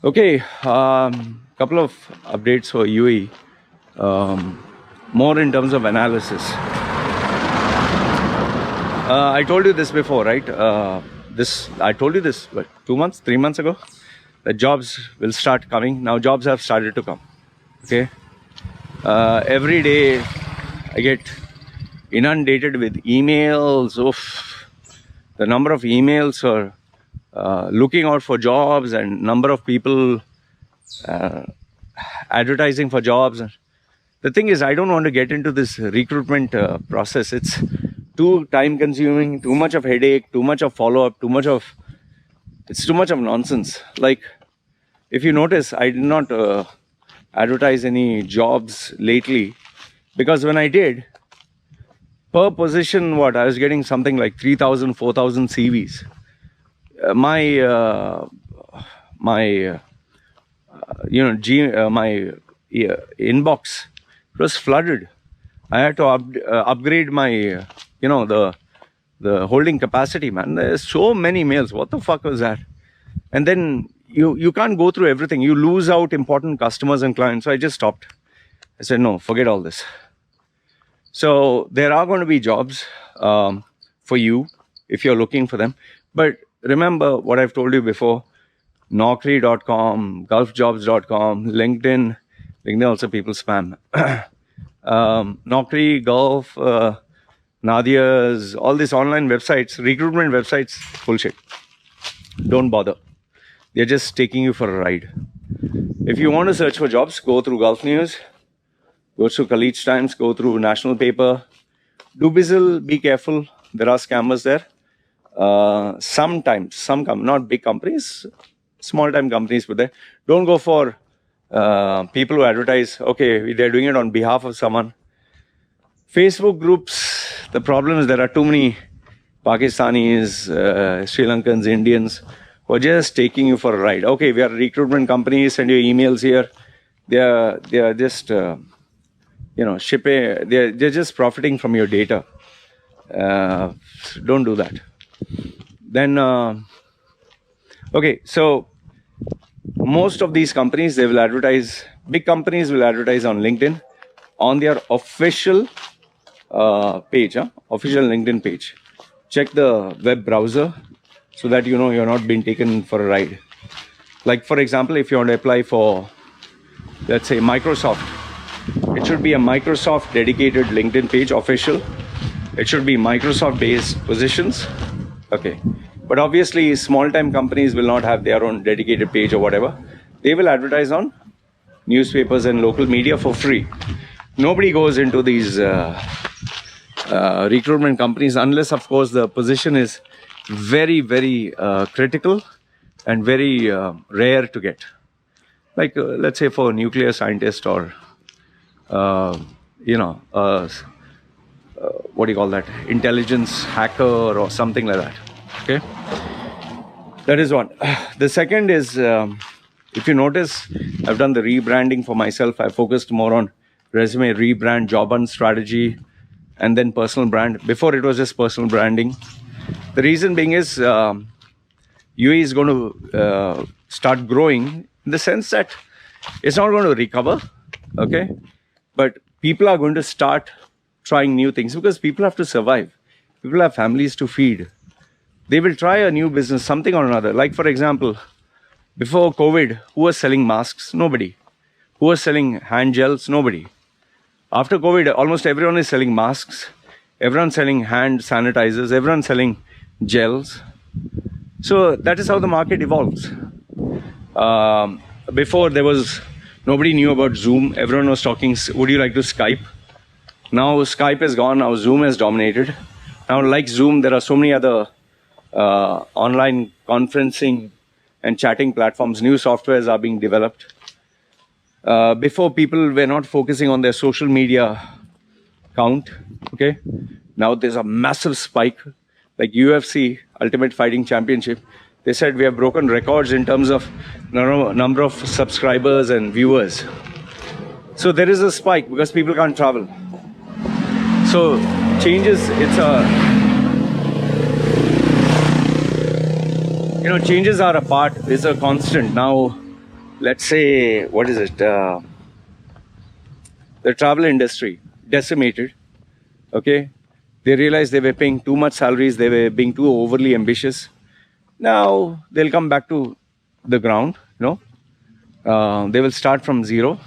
Okay, couple of updates for UAE. More in terms of analysis. I told you this before, right? I told you this, 2 months, 3 months ago, that jobs will start coming. Now jobs have started to come. Okay, every day I get inundated with emails. The number of emails are looking out for jobs, and number of people advertising for jobs. The thing is, I don't want to get into this recruitment process. It's too time consuming, too much of headache, too much of follow up, it's too much of nonsense. Like, if you notice, I did not advertise any jobs lately, because when I did, per position, I was getting something like 3,000, 4,000 CVs. My inbox was flooded. I had to upgrade my the holding capacity, man. There's so many mails. What the fuck was that? And then you can't go through everything. You lose out important customers and clients. So I just stopped. I said, no, forget all this. So there are going to be jobs for you if you're looking for them. But remember what I've told you before: Naukri.com, gulfjobs.com, LinkedIn also people spam. Naukri, Gulf, Nadia's, all these online websites, recruitment websites, bullshit. Don't bother. They're just taking you for a ride. If you want to search for jobs, go through Gulf News, go through Khaleej Times, go through National Paper. Do be careful. There are scammers there. Sometimes, not big companies, small time companies, but there. Don't go for people who advertise, okay, they're doing it on behalf of someone. Facebook groups, the problem is there are too many Pakistanis, Sri Lankans, Indians who are just taking you for a ride. Okay, we are a recruitment company, send your emails here. They are just shipping. They're just profiting from your data. Don't do that. Then okay, so most of these companies, they will advertise. Big companies will advertise on LinkedIn, on their official page, official LinkedIn page. Check the web browser so that you know you're not being taken for a ride. Like, for example, if you want to apply for, let's say, Microsoft, it should be a Microsoft dedicated LinkedIn page, official. It should be Microsoft based positions. Okay. But obviously, small time companies will not have their own dedicated page or whatever. They will advertise on newspapers and local media for free. Nobody goes into these recruitment companies unless, of course, the position is very, very critical and very rare to get. Like, let's say for a nuclear scientist or, what do you call that? Intelligence hacker or something like that. Okay. That is one. The second is, if you notice, I've done the rebranding for myself. I focused more on resume, rebrand, job hunt strategy, and then personal brand. Before, it was just personal branding. The reason being is UAE is going to start growing in the sense that it's not going to recover, okay? But people are going to start trying new things because people have to survive. People have families to feed. They will try a new business, something or another. Like, for example, before COVID, who was selling masks? Nobody. Who was selling hand gels? Nobody. After COVID, almost everyone is selling masks. Everyone's selling hand sanitizers. Everyone's selling gels. So that is how the market evolves. Before, nobody knew about Zoom. Everyone was talking, would you like to Skype? Now Skype is gone. Now Zoom has dominated. Now, like Zoom, there are so many other online conferencing and chatting platforms. New softwares are being developed. Before, people were not focusing on their social media count. Okay, now there's a massive spike, like UFC, Ultimate Fighting Championship. They said we have broken records in terms of number of subscribers and viewers. So there is a spike because people can't travel. So changes. Changes are a part. It's a constant now. let's say, what is it? The travel industry decimated. Okay, they realized they were paying too much salaries. They were being too overly ambitious. Now they'll come back to the ground. They will start from zero,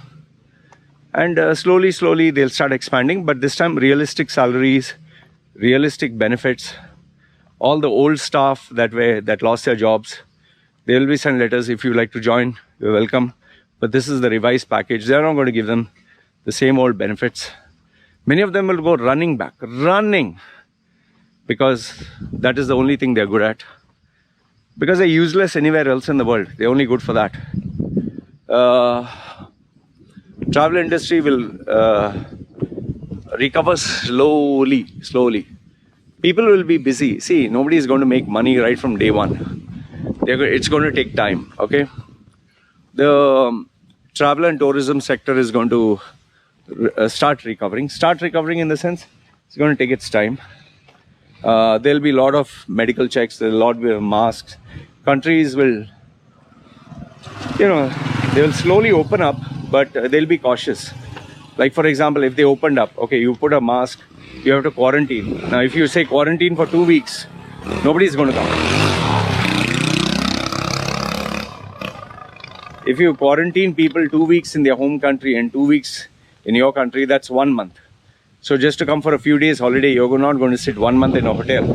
and slowly they'll start expanding. But this time, realistic salaries, realistic benefits. All the old staff that lost their jobs, they will be sent letters. If you like to join, you're welcome. But this is the revised package. They're not going to give them the same old benefits. Many of them will go running back, because that is the only thing they're good at. Because they're useless anywhere else in the world. They're only good for that. Travel industry will recover slowly. People will be busy. See, nobody is going to make money right from day one. It's going to take time. Okay, the travel and tourism sector is going to start recovering in the sense it's going to take its time. There'll be a lot of medical checks, there'll be a lot of masks. Countries will, they will slowly open up, but they'll be cautious. Like, for example, if they opened up, okay, you put a mask, you have to quarantine. Now, if you say quarantine for 2 weeks, nobody's going to come. If you quarantine people 2 weeks in their home country and 2 weeks in your country, that's 1 month. So just to come for a few days holiday, you're not going to sit 1 month in a hotel.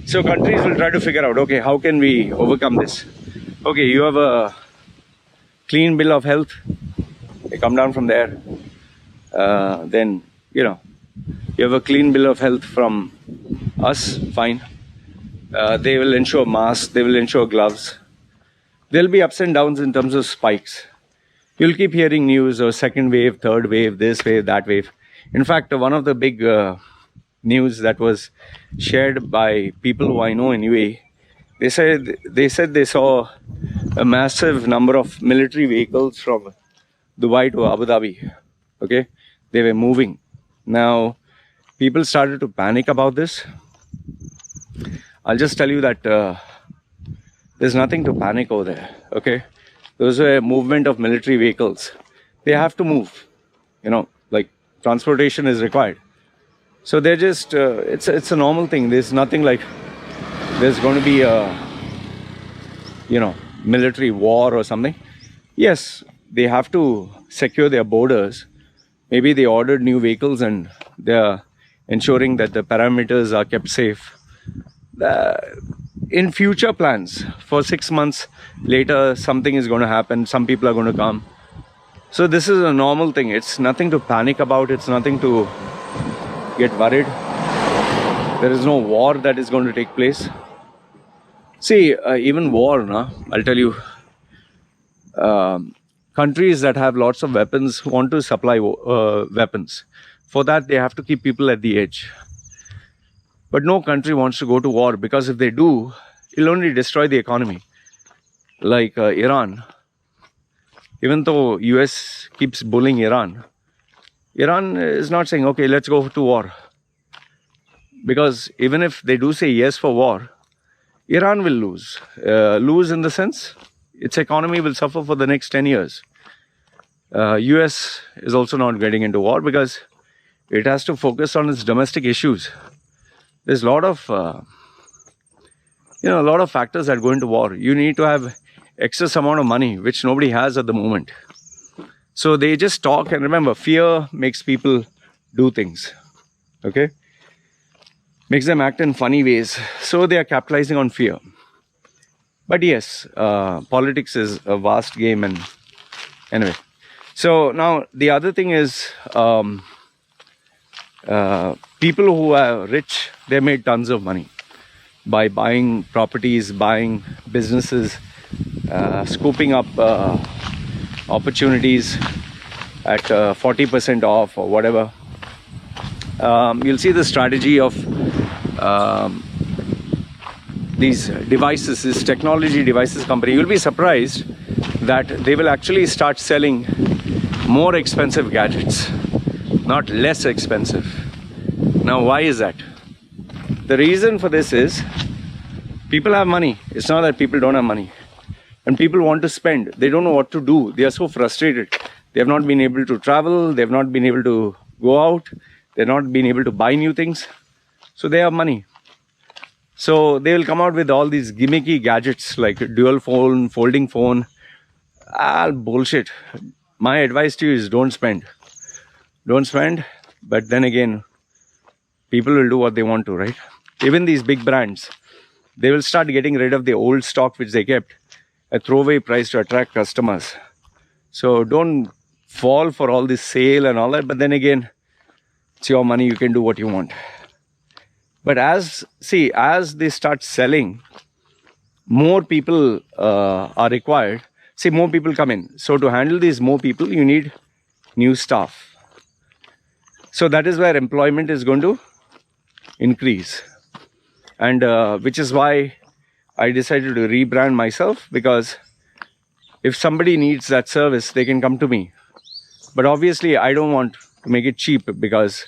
So countries will try to figure out, okay, how can we overcome this? Okay, you have a clean bill of health. They come down from there. Then, you have a clean bill of health from us, fine. They will ensure masks, they will ensure gloves. There'll be ups and downs in terms of spikes. You'll keep hearing news of second wave, third wave, this wave, that wave. In fact, one of the big news that was shared by people who I know in UAE, they said they saw a massive number of military vehicles from Dubai to Abu Dhabi. Okay, they were moving. Now, people started to panic about this. I'll just tell you that there's nothing to panic over there. Okay, those were a movement of military vehicles. They have to move. Like transportation is required. So they're just it's a normal thing. There's nothing like there's going to be a military war or something. Yes, they have to secure their borders. Maybe they ordered new vehicles and they're ensuring that the parameters are kept safe. In future plans, for 6 months later, something is going to happen. Some people are going to come. So this is a normal thing. It's nothing to panic about. It's nothing to get worried. There is no war that is going to take place. See, even war, I'll tell you, countries that have lots of weapons want to supply weapons. For that, they have to keep people at the edge. But no country wants to go to war, because if they do, it'll only destroy the economy. Like Iran. Even though US keeps bullying Iran is not saying, okay, let's go to war. Because even if they do say yes for war, Iran will lose. Lose in the sense, its economy will suffer for the next 10 years. US is also not getting into war because it has to focus on its domestic issues. There's a lot of factors that go into war. You need to have excess amount of money, which nobody has at the moment. So they just talk, and remember, fear makes people do things. Okay? Makes them act in funny ways. So they are capitalizing on fear. But yes, politics is a vast game, and anyway. So now the other thing is, people who are rich, they made tons of money by buying properties, buying businesses, scooping up opportunities at 40% off or whatever. You'll see the strategy of these devices, this technology devices company. You'll be surprised that they will actually start selling more expensive gadgets, not less expensive. Now, why is that? The reason for this is people have money. It's not that people don't have money. And people want to spend. They don't know what to do. They are so frustrated. They have not been able to travel. They have not been able to go out. They have not been able to buy new things. So they have money. So they will come out with all these gimmicky gadgets like dual phone, folding phone. Bullshit. My advice to you is don't spend. Don't spend. But then again, people will do what they want to, right? Even these big brands, they will start getting rid of the old stock which they kept at throwaway price to attract customers. So don't fall for all this sale and all that. But then again, it's your money. You can do what you want. But as they start selling, more people are required. See, more people come in. So to handle these more people, you need new staff. So that is where employment is going to increase. And which is why I decided to rebrand myself, because if somebody needs that service, they can come to me. But obviously, I don't want to make it cheap, because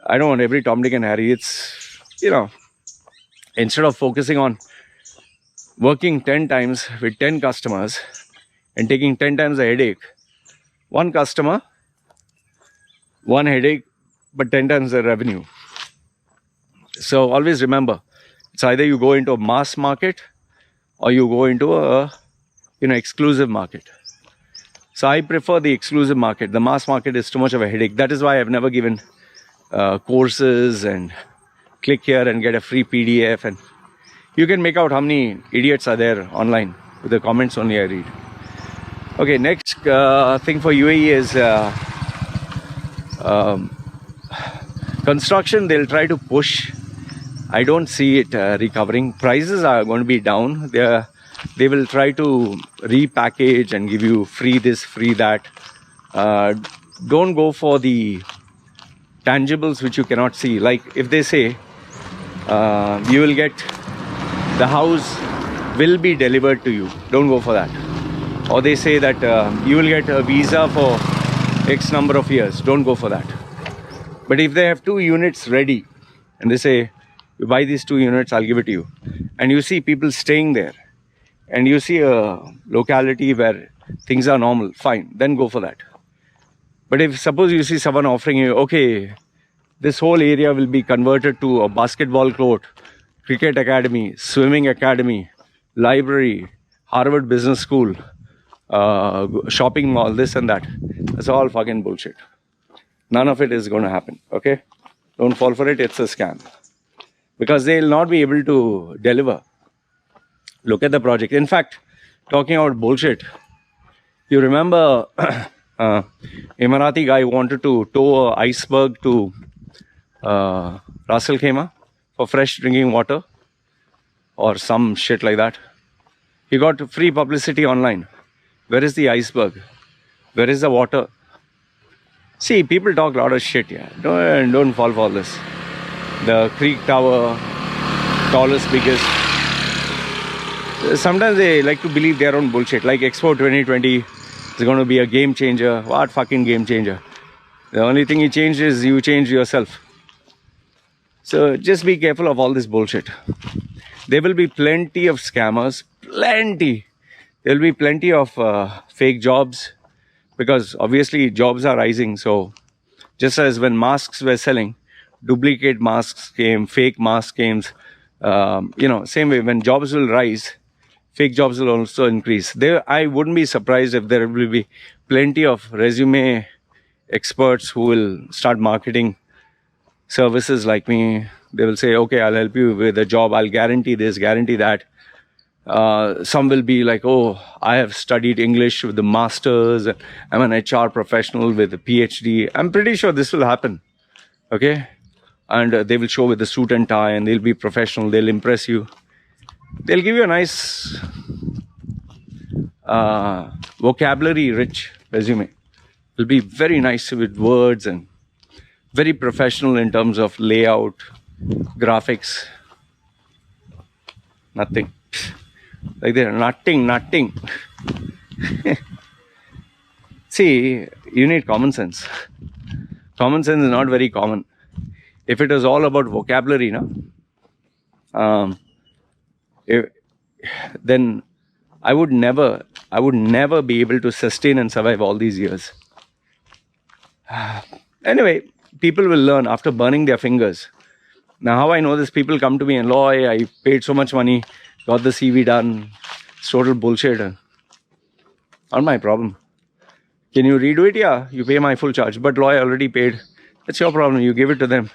I don't want every Tom, Dick and Harry. It's, instead of focusing on working 10 times with 10 customers and taking 10 times a headache, one customer, one headache, but 10 times the revenue. So always remember, it's either you go into a mass market or you go into a exclusive market. So I prefer the exclusive market. The mass market is too much of a headache. That is why I've never given courses and click here and get a free PDF. And you can make out how many idiots are there online. With the comments only I read. Okay, next thing for UAE is construction. They'll try to push. I don't see it recovering. Prices are going to be down. They will try to repackage and give you free this, free that. Don't go for the tangibles which you cannot see. Like if they say you will get, the house will be delivered to you, don't go for that. Or they say that you will get a visa for X number of years, don't go for that. But if they have 2 units ready and they say, you buy these 2 units, I'll give it to you, and you see people staying there, and you see a locality where things are normal, fine, then go for that. But if suppose you see someone offering you, okay, this whole area will be converted to a basketball court, cricket academy, swimming academy, library, Harvard Business School, shopping mall, this and that, that's all fucking bullshit. None of it is going to happen, okay? Don't fall for it, it's a scam. Because they will not be able to deliver. Look at the project. In fact, talking about bullshit, you remember Emirati guy wanted to tow an iceberg to Ras Al Khaimah for fresh drinking water or some shit like that. He got free publicity online. Where is the iceberg? Where is the water? See, people talk a lot of shit, yeah. Don't fall for this. The Creek Tower, tallest, biggest. Sometimes they like to believe their own bullshit. Like Expo 2020 is going to be a game changer. What fucking game changer? The only thing you change is you change yourself. So just be careful of all this bullshit. There will be plenty of scammers. Plenty. There will be plenty of fake jobs. Because obviously jobs are rising. So just as when masks were selling, duplicate masks came, fake masks came. Same way, when jobs will rise, fake jobs will also increase. I wouldn't be surprised if there will be plenty of resume experts who will start marketing services like me. They will say, okay, I'll help you with a job. I'll guarantee this, guarantee that. Some will be like, oh, I have studied English with the masters. I'm an HR professional with a PhD. I'm pretty sure this will happen. Okay. And they will show with the suit and tie, and they'll be professional. They'll impress you. They'll give you a nice vocabulary-rich resume. It'll be very nice with words and very professional in terms of layout, graphics. Nothing. Like they're nothing. See, you need common sense. Common sense is not very common. If it is all about vocabulary, then I would never be able to sustain and survive all these years. Anyway, people will learn after burning their fingers. Now, how I know this, people come to me and, Loy, I paid so much money, got the CV done. It's total bullshit. Not my problem. Can you redo it? Yeah, you pay my full charge. But Loy, I already paid. That's your problem. You give it to them.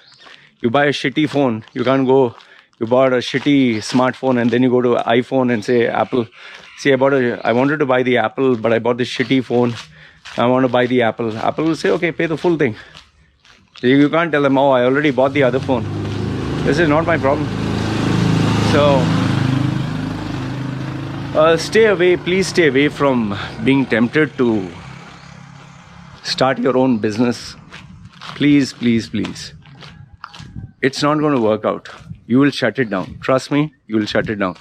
You buy a shitty phone. You can't go, you bought a shitty smartphone and then you go to iPhone and say, Apple, see, I wanted to buy the Apple, but I bought this shitty phone. I want to buy the Apple. Apple will say, okay, pay the full thing. You can't tell them, oh, I already bought the other phone. This is not my problem. So, please stay away from being tempted to start your own business. Please, please, please. It's not going to work out. You will shut it down. Trust me, you will shut it down.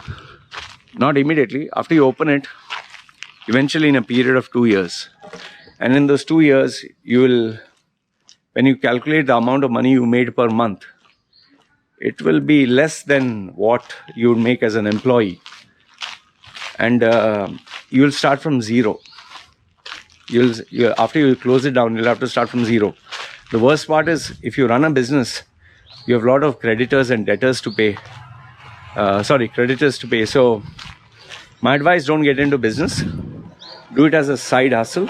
Not immediately. After you open it, eventually in a period of 2 years. And in those 2 years, when you calculate the amount of money you made per month, it will be less than what you would make as an employee. And you will start from zero. After you close it down, you'll have to start from zero. The worst part is, if you run a business, you have a lot of creditors and debtors to pay. Creditors to pay. So, my advice, don't get into business. Do it as a side hustle.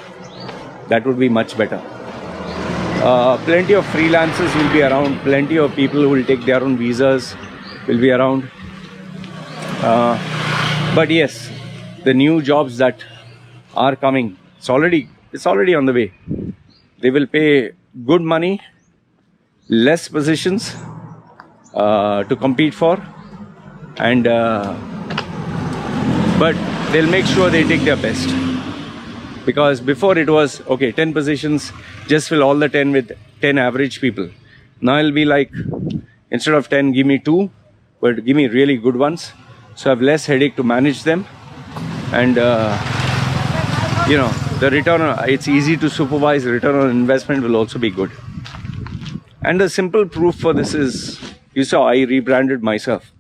That would be much better. Plenty of freelancers will be around. Plenty of people who will take their own visas will be around. But yes, the new jobs that are coming, it's already on the way. They will pay good money, less positions to compete for, and but they'll make sure they take their best. Because before it was, okay, 10 positions, just fill all the 10 with 10 average people. Now it'll be like, instead of 10, give me 2, but give me really good ones. So I have less headache to manage them. And, the return, it's easy to supervise. The return on investment will also be good. And the simple proof for this is, you saw I rebranded myself.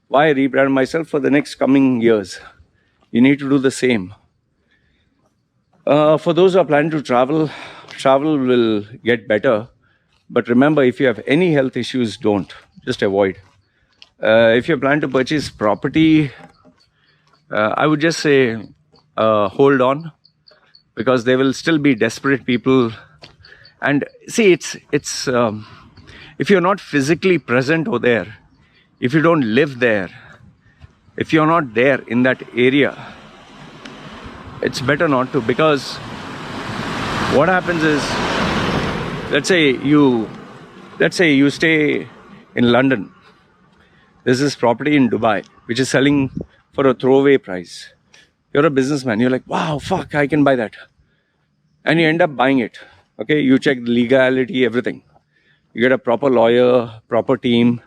Why I rebrand myself? For the next coming years. You need to do the same. For those who are planning to travel will get better. But remember, if you have any health issues, don't. Just avoid. If you're planning to purchase property, I would just say hold on. Because there will still be desperate people. And see, it's if you're not physically present over there, if you don't live there, if you're not there in that area, it's better not to. Because what happens is, let's say you stay in London. There's this property in Dubai which is selling for a throwaway price. You're a businessman. You're like, wow, fuck, I can buy that. And you end up buying it. Okay, you check the legality, everything. You get a proper lawyer, proper team,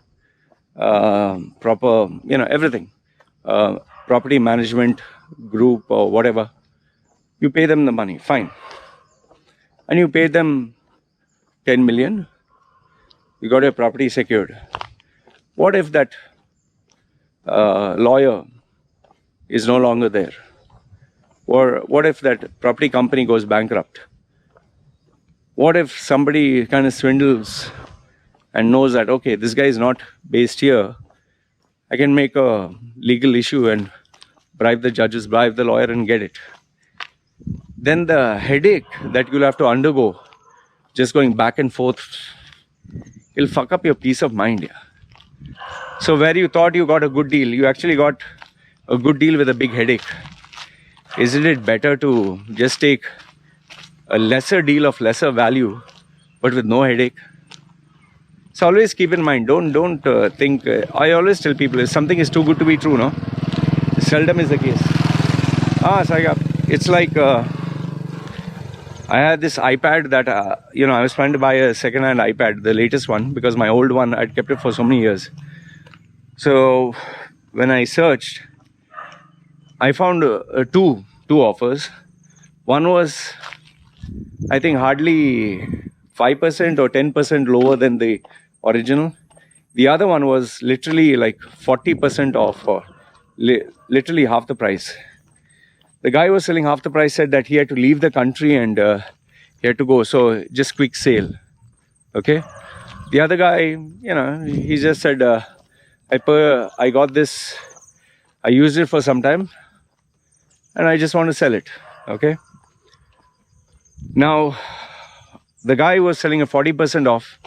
proper, everything. Property management group or whatever. You pay them the money, fine. And you pay them 10 million. You got your property secured. What if that lawyer is no longer there? Or what if that property company goes bankrupt? What if somebody kind of swindles and knows that, okay, this guy is not based here. I can make a legal issue and bribe the judges, bribe the lawyer and get it. Then the headache that you'll have to undergo, just going back and forth, it'll fuck up your peace of mind. Yeah. So where you thought you got a good deal, you actually got a good deal with a big headache. Isn't it better to just take a lesser deal of lesser value, but with no headache? So always keep in mind, don't think, I always tell people, if something is too good to be true, no? Seldom is the case. It's like, I had this iPad that, I was trying to buy a second-hand iPad, the latest one, because my old one, I'd kept it for so many years. So when I searched, I found two offers. One was, I think, hardly 5% or 10% lower than the original. The other one was literally like 40% off, or literally half the price. The guy was selling half the price, said that he had to leave the country and he had to go. So just quick sale. Okay. The other guy, he just said, I got this, I used it for some time and I just want to sell it. Okay. Now, the guy was selling a 40% off.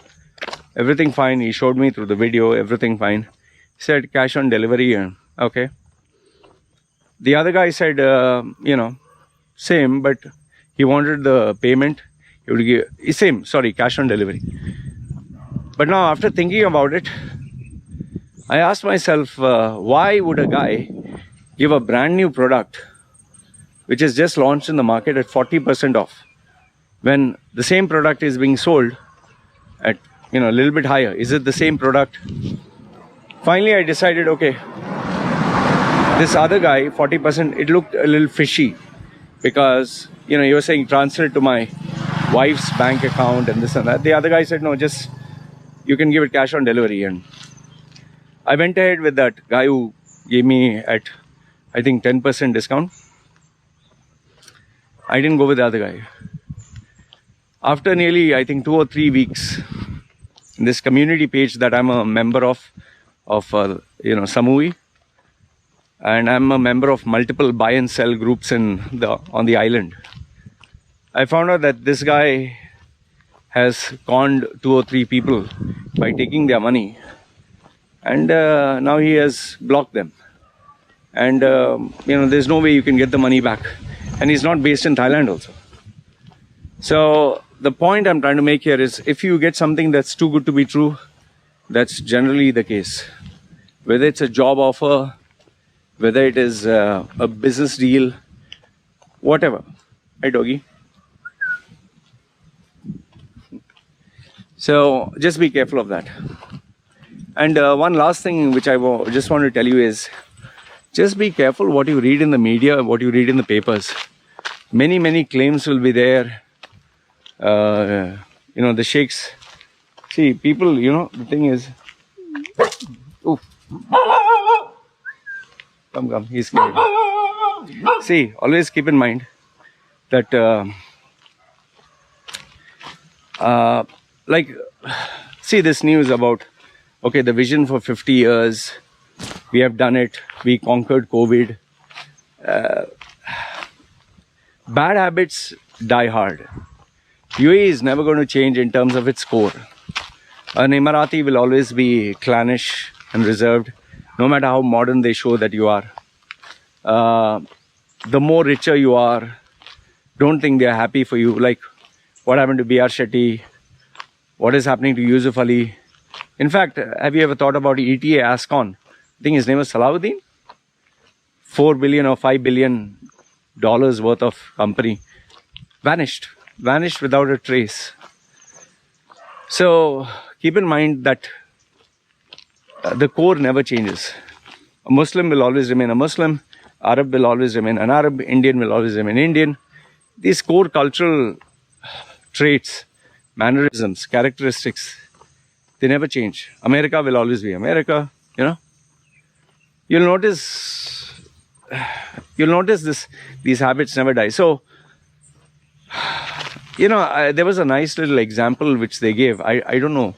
Everything fine. He showed me through the video, everything fine. He said cash on delivery. Okay. The other guy said, same, but he wanted the payment. He would give, cash on delivery. But now after thinking about it, I asked myself, why would a guy give a brand new product, which is just launched in the market at 40% off, when the same product is being sold at, a little bit higher? Is it the same product? Finally, I decided, okay, this other guy, 40%, it looked a little fishy because, you were saying transfer it to my wife's bank account and this and that. The other guy said, no, just, you can give it cash on delivery. And I went ahead with that guy who gave me at, I think, 10% discount. I didn't go with the other guy. After nearly, I think, 2 or 3 weeks, this community page that I'm a member of Samui, and I'm a member of multiple buy and sell groups on the island. I found out that this guy has conned 2 or 3 people by taking their money, and now he has blocked them. And there's no way you can get the money back. And he's not based in Thailand also. So the point I'm trying to make here is, if you get something that's too good to be true, that's generally the case. Whether it's a job offer, whether it is a business deal, whatever. Right, doggy? So just be careful of that. And one last thing which I just want to tell you is, just be careful what you read in the media, what you read in the papers. Many, many claims will be there. The sheikhs. See, people, the thing is... Oof. Come, he's scared. See, always keep in mind that, see this news about, okay, the vision for 50 years, we have done it, we conquered COVID. Bad habits die hard. UAE is never going to change in terms of its core. An Emirati will always be clannish and reserved, no matter how modern they show that you are. The more richer you are, don't think they are happy for you. Like what happened to B.R. Shetty, what is happening to Yusuf Ali. In fact, have you ever thought about ETA Ascon? I think his name was Salahuddin. $4 billion or $5 billion worth of company. Vanished without a trace. So keep in mind that the core never changes. A Muslim will always remain a Muslim. Arab will always remain an Arab. Indian will always remain Indian. These core cultural traits, mannerisms, characteristics, they never change. America will always be America, You'll notice these habits never die. So, there was a nice little example which they gave. I don't know.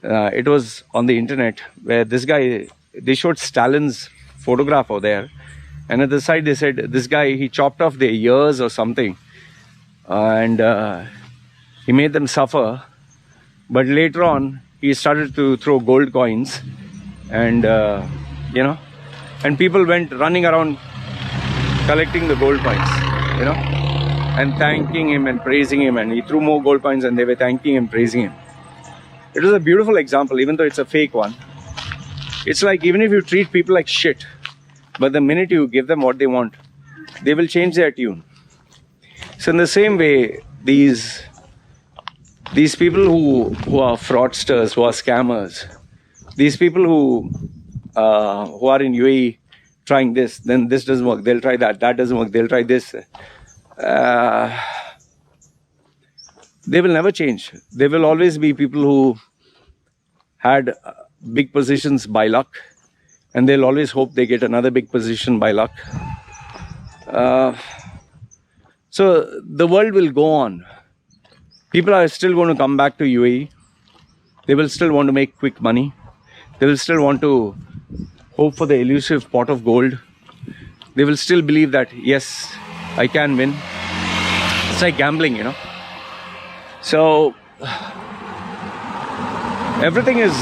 It was on the internet where this guy, they showed Stalin's photograph over there. And at the side they said, this guy, he chopped off their ears or something. And he made them suffer. But later on, he started to throw gold coins. And, and people went running around collecting the gold coins, and thanking him and praising him. And he threw more gold coins and they were thanking him, praising him. It was a beautiful example, even though it's a fake one. It's like, even if you treat people like shit, but the minute you give them what they want, they will change their tune. So in the same way, these people who are fraudsters, who are scammers, these people who are in UAE trying this, then this doesn't work, they'll try that, that doesn't work, they'll try this. They will never change. There will always be people who had big positions by luck, and they'll always hope they get another big position by luck. So the world will go on. People are still going to come back to UAE. They will still want to make quick money. They will still want to hope for the elusive pot of gold. They will still believe that, yes, I can win. It's like gambling, you know. So everything is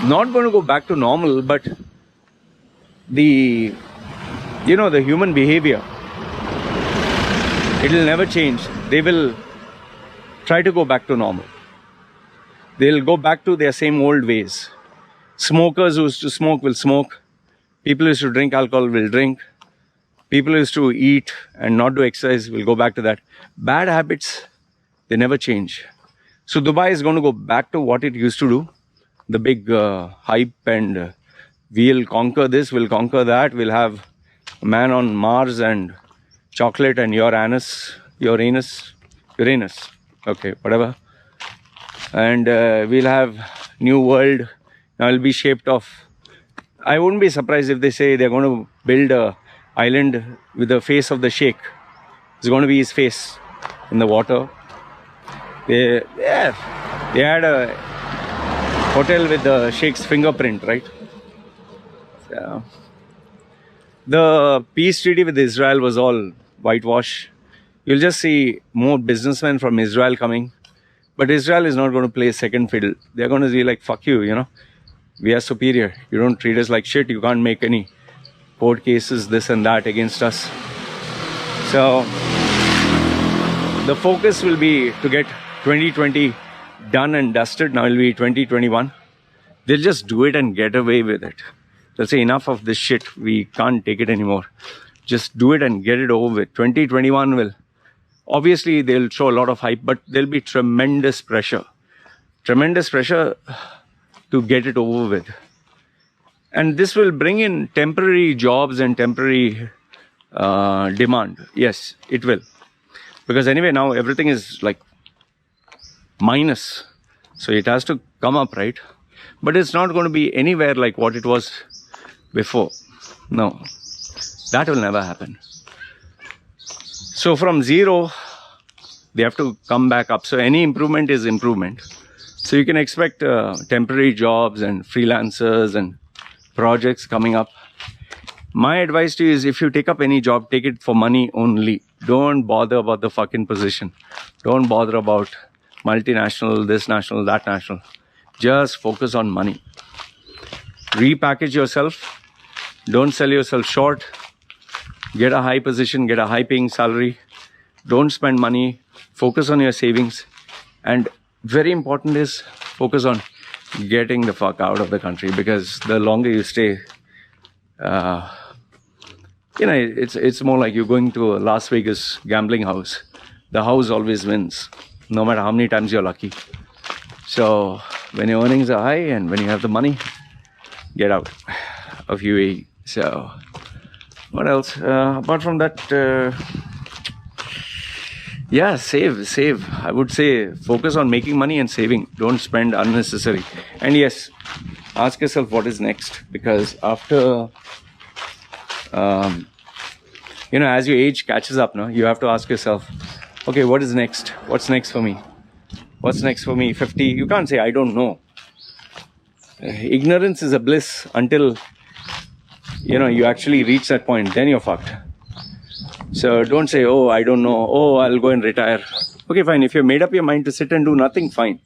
not going to go back to normal, but the human behavior, it will never change. They will try to go back to normal. They'll go back to their same old ways. Smokers who used to smoke will smoke. People who used to drink alcohol will drink. People who used to eat and not do exercise will go back to that. Bad habits, they never change. So Dubai is going to go back to what it used to do. The big hype and we'll conquer this, we'll conquer that. We'll have a man on Mars and chocolate and Uranus. Okay, whatever. And we'll have new world. Now it'll be shaped of. I wouldn't be surprised if they say they're going to build a island with the face of the Sheikh. It's going to be his face in the water. They had a hotel with the Sheikh's fingerprint, right? So, the peace treaty with Israel was all whitewash. You'll just see more businessmen from Israel coming. But Israel is not going to play second fiddle. They're going to be like, fuck you, you know. We are superior. You don't treat us like shit. You can't make any court cases, this and that against us. So the focus will be to get 2020 done and dusted. Now it will be 2021. They'll just do it and get away with it. They'll say, enough of this shit. We can't take it anymore. Just do it and get it over with. 2021 will... Obviously, they'll show a lot of hype, but there'll be tremendous pressure. Tremendous pressure to get it over with. And this will bring in temporary jobs and temporary demand. Yes, it will. Because anyway, now everything is like minus. So it has to come up, right? But it's not going to be anywhere like what it was before. No, that will never happen. So from zero, they have to come back up. So any improvement is improvement. So you can expect temporary jobs and freelancers and projects coming up. My advice to you is, if you take up any job, take it for money only. Don't bother about the fucking position. Don't bother about multinational, this national, that national. Just focus on money. Repackage yourself. Don't sell yourself short. Get a high position, get a high paying salary. Don't spend money. Focus on your savings. And very important is, focus on getting the fuck out of the country, because the longer you stay, it's more like you're going to a Las Vegas gambling house. The house always wins, no matter how many times you're lucky. So when your earnings are high and when you have the money, get out of UAE. So what else? Apart from that, save. I would say focus on making money and saving. Don't spend unnecessary. And yes, ask yourself what is next. Because after, as your age catches up, you have to ask yourself, okay, what is next? What's next for me? What's next for me? 50, you can't say, I don't know. Ignorance is a bliss until you actually reach that point. Then you're fucked. So don't say, oh, I don't know. Oh, I'll go and retire. Okay, fine. If you made up your mind to sit and do nothing, fine.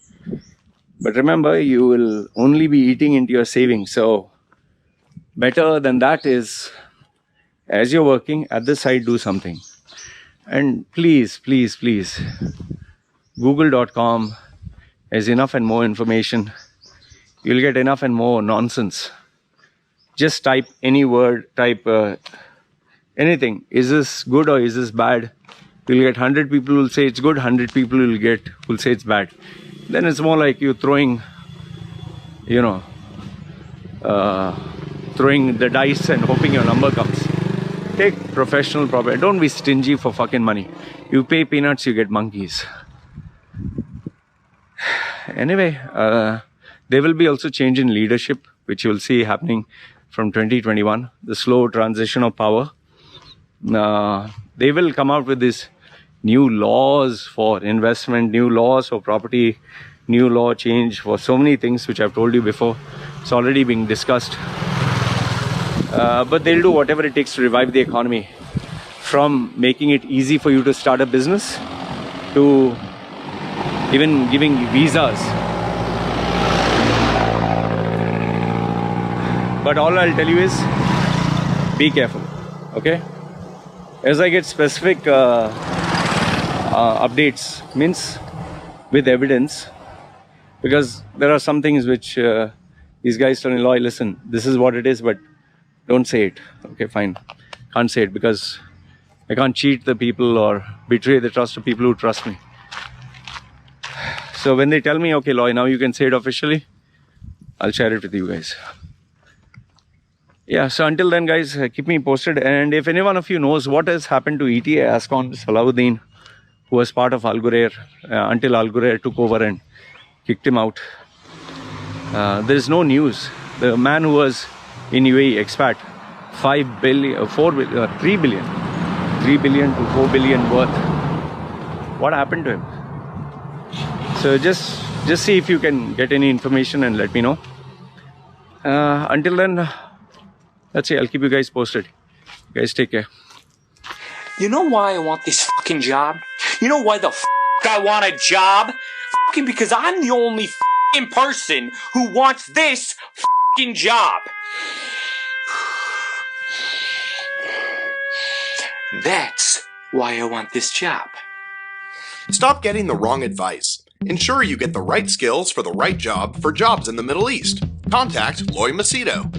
But remember, you will only be eating into your savings. So better than that is, as you're working, at the side, do something. And please, Google.com has enough and more information. You'll get enough and more nonsense. Just type any word, type anything. Is this good or is this bad? You'll get 100 people who will say it's good, 100 people will say it's bad. Then it's more like you throwing the dice and hoping your number comes. Take professional profit. Don't be stingy for fucking money. You pay peanuts, you get monkeys. Anyway, there will be also change in leadership, which you'll see happening from 2021. The slow transition of power. they will come out with these new laws for investment, new laws for property, new law change for so many things which I've told you before. It's already being discussed. But they'll do whatever it takes to revive the economy, from making it easy for you to start a business to even giving visas. But all I'll tell you is be careful, okay? As I get specific updates, means with evidence, because there are some things which these guys tell me, Loy, listen, this is what it is, but don't say it. Okay, fine. Can't say it because I can't cheat the people or betray the trust of people who trust me. So when they tell me, okay, Loy, now you can say it officially, I'll share it with you guys. Yeah, so until then, guys, keep me posted. And if any one of you knows what has happened to ETA Ascon Salahuddin, who was part of Al Ghurair until Al Ghurair took over and kicked him out, there is no news. The man who was in UAE expat, 5 billion, 4 billion, 3 billion, 3 billion to 4 billion worth. What happened to him? So just see if you can get any information and let me know. Until then, let's see, I'll keep you guys posted. You guys take care. You know why I want this fucking job? You know why the I want a job? Fucking because I'm the only fucking person who wants this fucking job. That's why I want this job. Stop getting the wrong advice. Ensure you get the right skills for the right job for jobs in the Middle East. Contact Loy Macedo.